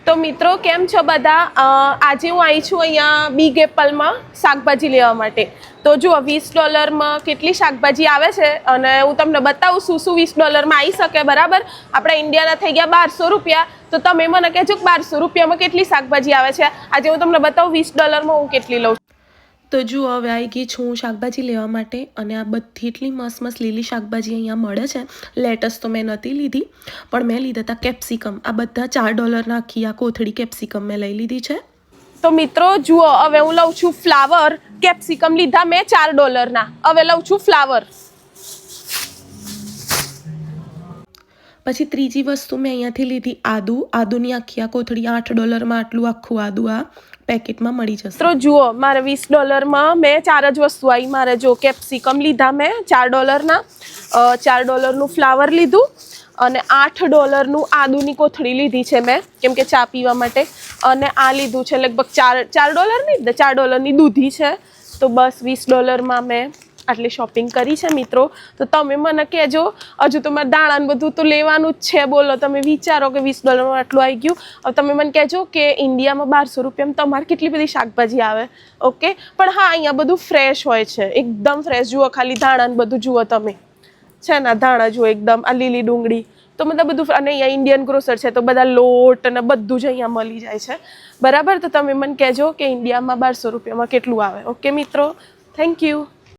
તો મિત્રો કેમ છો બધા? આજે હું આવી છું અહીંયા બિગ એપલમાં શાકભાજી લેવા માટે. તો જુઓ $20માં કેટલી શાકભાજી આવે છે અને હું તમને બતાવું શું $20માં આવી શકે. બરાબર, આપણા ઇન્ડિયાના થઈ ગયા ₹1200. તો તમે મને કહેજો કે ₹1200માં કેટલી શાકભાજી આવે છે. આજે હું તમને બતાવું $20માં હું કેટલી લઉં છું. તો જુઓ હવે આવી ગઈ છું હું શાકભાજી લેવા માટે અને આ બધી એટલી મસ્ત મસ્ત લીલી શાકભાજી અહીંયા મળે છે. લેટસ તો મેં નથી લીધી, પણ મેં લીધા હતા કેપ્સિકમ. આ બધા $4 આખી આ કોથળી કેપ્સિકમ મેં લઈ લીધી છે. તો મિત્રો જુઓ હવે હું લઉં છું ફ્લાવર. કેપ્સિકમ લીધા મેં $4. હવે લઉં છું ફ્લાવર. પછી ત્રીજી વસ્તુ મેં અહીંયાથી લીધી આદુ. આદુની આખી આ કોથળી $8માં આટલું આખું આદુ આ પેકેટમાં મળી જશે. તો જુઓ મારે $20માં મેં 4 જ વસ્તુ આવી. મારે જો કેપ્સિકમ લીધા મેં $4. $4નું ફ્લાવર લીધું અને $8નું આદુની કોથળી લીધી છે મેં, કેમ કે ચા પીવા માટે. અને આ લીધું છે લગભગ $4 નહીં, $4ની દૂધી છે. તો બસ $20માં મેં આટલી શોપિંગ કરી છે મિત્રો. તો તમે મને કહેજો, હજુ તો મારે દાણા બધું તો લેવાનું જ છે. બોલો તમે વિચારો કે $20માં આટલું આવી ગયું. હવે તમે મને કહેજો કે ઇન્ડિયામાં $1200માં તમારે કેટલી બધી શાકભાજી આવે. ઓકે, પણ હા અહીંયા બધું ફ્રેશ હોય છે, એકદમ ફ્રેશ. જુઓ ખાલી દાણા બધું જુઓ તમે, છે ને ધાણા જુઓ એકદમ, આ લીલી ડુંગળી તો મતલબ બધું. અને અહીંયા ઇન્ડિયન ગ્રોસર છે તો બધા લોટ અને બધું જ અહીંયા મળી જાય છે. બરાબર, તો તમે મને કહેજો કે ઇન્ડિયામાં $1200માં કેટલું આવે. ઓકે મિત્રો, થેન્ક યુ.